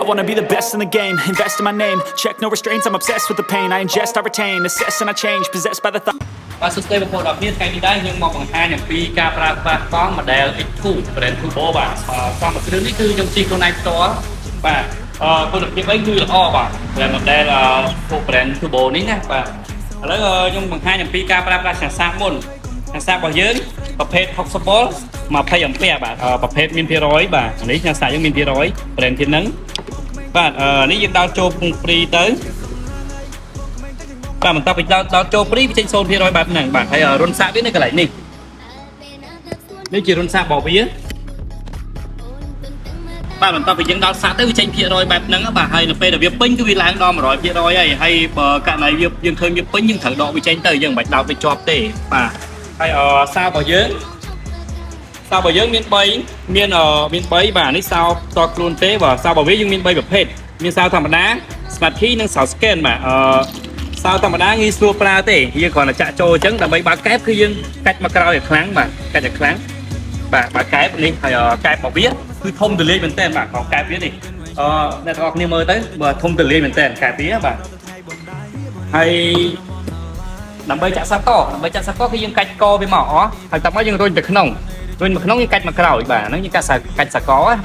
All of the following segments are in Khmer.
wanna be the best in the game, invest in my name, check no restraints, I'm obsessed with the pain. I ingest, I retain, assess and I change, possessed by the thought. បាទសួស្តីបងប្អូនអរគ្នាថ្ងៃនេះដែរយើងមកបង្ហាញអំពីការប្រើប្រាស់កង់ model X2 brand Turbo បាទកង់មួយគ្រឿងនេះគឺខ្ញុំជិះខ្លួនឯងផ្ទាល់បាទគុណភាពអីគឺល្អបាទ brand model brand Turbo នេះណាបាទឥឡូវខ្ញុំបង្ហាញអំពីការប្រើប្រាស់ឆាសាមុនឆាសារបស់យើងប្រភេទ60 volt 20 ampere បាទប្រភេទមានភាគរយបាទនេះឆាសាយើងមានភាគរយ brand ទៀតហ្នឹងបាទនេះយើងដល់ចូលពងព្រីទៅបាទបន្តពីដល់ចូលព្រីវាចេញ 0% បែបហ្នឹងបាទហើយរុនសាកវានៅកន្លែងនេះនេះជារុនសាករបស់វាបាទបន្តពីយើងដល់សាកទៅវាចេញភាគរយបែបហ្នឹងបាទហើយនៅពេលដែលវាពេញគឺវាឡើងដល់ 100% ហើយបើករណីយើងឃើញវាពេញយើងត្រូវដកវាចេញទៅយើងមិនបាច់ដោតវាជាប់ទេបាទហើយសាករបស់យើងមាន3មាន3បាទនេះសោតខ្លួនទេបាទសោរបស់វាយើងមាន3ប្រភេទមានសោធម្មតា Smart Key និងសោ Scan បាទសោធម្មតាងាយស្រួលប្រើទេយើងគ្រាន់តែចាក់ចូលអញ្ចឹងដើម្បីបើកកែបគឺយើងកាច់មកក្រោយឲ្យខ្លាំងបាទកាច់ឲ្យខ្លាំងបាទបើកកែបនេះហើយកែបរបស់វាគឺធំទូលាយមែនតើបាទកែបវានេះអ្នកទាំងអស់គ្នាមើលទៅបើធំទូលាយមែនតើកែបវាបាទហើយដើម្បីចាក់សាកគឺយើងកាច់កវាមកអស់ហើយតមកយើងរុញទៅក្នុងយើងកាច់មកក្រោយបាទហ្នឹងយើងកាច់សាក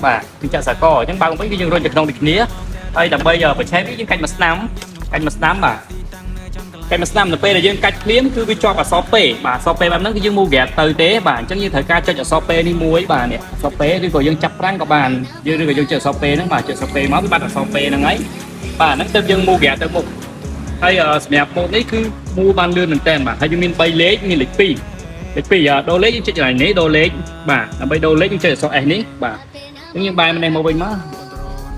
បាទយើងចាក់សាកអញ្ចឹងបើវិញគឺយើងរុញទៅក្នុងដូចគ្នាហើយដើម្បីបញ្ឆេះវាយើងកាច់មកស្ដាំបាទកាច់មកស្ដាំនៅពេលដែលយើងកាច់ភ្លាមគឺវាជាប់អក្សរពេបាទអក្សរពេបែបហ្នឹងគឺយើងមូក្រាបទៅទេបាទអញ្ចឹងយើងត្រូវការចុចអក្សរពេនេះមួយបាទនេះអក្សរពេឬក៏យើងចាប់ប្រាំងក៏បានយើងឬក៏យើងចុចអក្សរពេហ្នឹងបាទចុចអក្សរពេមកវាបាត់អក្សរពេហ្នឹងហើយបាទហ្នឹងទើបយើងមូក្រាបទៅមុខហើយសម្រាប់ម៉ូតនេះគឺមូបានលឿនមែនតើបាទហើយយើងមាន3លេខមានលេខ2ដូរលេខយើងចុចកន្លែងនេះដូរលេខបាទដើម្បីដូរលេខយើងចុចអក្សរ S នេះបាទអញ្ចឹងយើងបែរម្នេះមកវិញមក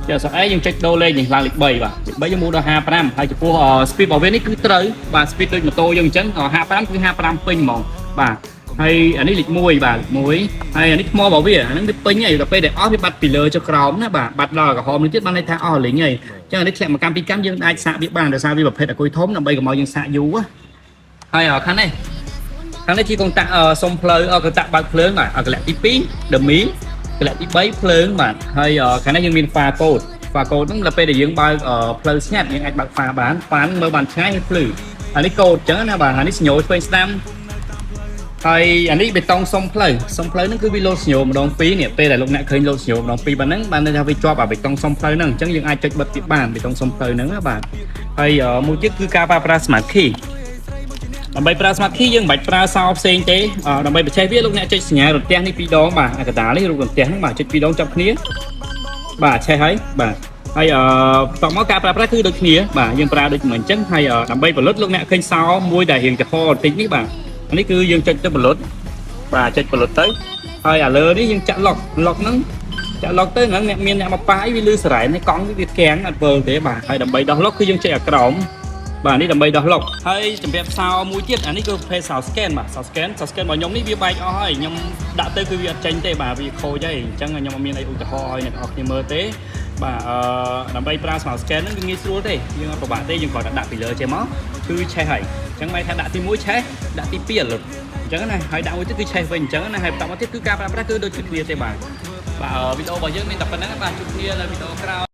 ចុចអក្សរ S យើងចុចដូរលេខនេះឡើងលេខ3បាទលេខ3យើងមូដល់55ហើយចំពោះ speed របស់វានេះគឺត្រូវបាទ speed ដូចម៉ូតូយើងអញ្ចឹង55គឺ55ពេញហ្មងបាទហើយអានេះលេខ1បាទ1ហើយអានេះថ្មរបស់វាអាហ្នឹងវាពេញហើយដល់ពេលដែលអស់វាបាត់ពីលើចុះក្រោមណាបាទបាត់ដល់ក្រហមនេះទៀតបានន័យថាអស់លេងហើយអញ្ចឹងអានេះធ្លាក់មកកម្មពីកម្មយើងអាចសាកវាបានដោយសារវាប្រភេទអគុយធំដើម្បីកុំឲ្យយើងសាកយូរហើយខាងនេះជាកុងតាក់សុំផ្លូវកុងតាក់បើកភ្លើងបាទកលៈទី2 dummy កលៈទី3ភ្លើងបាទហើយខាងនេះយើងមាន pha code ហ្នឹងដល់ពេលដែលយើងបើកផ្លូវស្ងាត់យើងអាចបើក pha បានមើលបានឆ្ងាយហើយភ្លឺអានេះ code អញ្ចឹងណាបាទអានេះស្ញោឆ្វេងស្ដាំហើយអានេះបេតុងសុំផ្លូវហ្នឹងគឺវាលោតស្ញោម្ដង2នេះពេលដែលលោកអ្នកឃើញលោតស្ញោម្ដង2បាទហ្នឹងបានន័យថាវាជាប់អាបេតុងសុំផ្លូវហ្នឹងអញ្ចឹងយើងអាចចុចបិទវាបានបេតុងសុំផ្លូវហ្នឹងណាបាទហើយមួយទៀតគឺការប្រើប្រាស់ Smart Key ដើម្បីប្រើ Smart Key យើងមិនបាច់ប្រើសោផ្សេងទេដើម្បីបញ្ឆេះវាលោកអ្នកចុចសញ្ញារន្ទះនេះ2ដងបាទអាកដាលនេះរូបរន្ទះហ្នឹងបាទចុច2ដងចាប់គ្នាបាទឆេះហើយបាទហើយតមកការប្រើប្រាស់គឺដូចគ្នាបាទយើងប្រើដូចមិនអញ្ចឹងហើយដើម្បីផលិតលោកអ្នកឃើញសោមួយដែលរៀងចំហបន្តិចនេះបាទអានេះគឺយើងចុចទៅផលិតបាទចុចផលិតទៅហើយអាលើនេះយើងចាក់ឡុកហ្នឹងចាក់ឡុកទៅហ្នឹងអ្នកមានអ្នកមកប៉ាអីវាលឺសរ៉ែននេះកង់វាកៀងអត់វិលទេបាទហើយដើម្បីដោះឡុកគឺយើងចុចអាក្រោមបាទនេះដើម្បីដោះឡុកហើយសម្រាប់សោមួយទៀតអានេះគឺប្រភេទសោ scan បាទសោ scan របស់ខ្ញុំនេះវាបែកអស់ហើយខ្ញុំដាក់ទៅគឺវាអត់ចេញទេបាទវាខូចហើយអញ្ចឹងខ្ញុំអត់មានអីឧទាហរណ៍ឲ្យអ្នកនរគ្នាមើលទេបាទដើម្បីប្រើសោ scan ហ្នឹងវាងាយស្រួលទេយើងអត់ពិបាកទេយើងគ្រាន់តែដាក់ពីលើចេះមកគឺឆេះហើយអញ្ចឹងមិនថាដាក់ទី1ឆេះដាក់ទី2អលឹកអញ្ចឹងណាហើយដាក់មួយទៀតគឺឆេះវិញអញ្ចឹងណាហើយបន្តមកទៀតគឺការប្រើប្រាស់គឺដូចគ្នាទេបាទវីដេអូរបស់យើងមានតែប៉ុណ្្នឹងបាទជួបគ្នានៅវីដេអូក្រោយ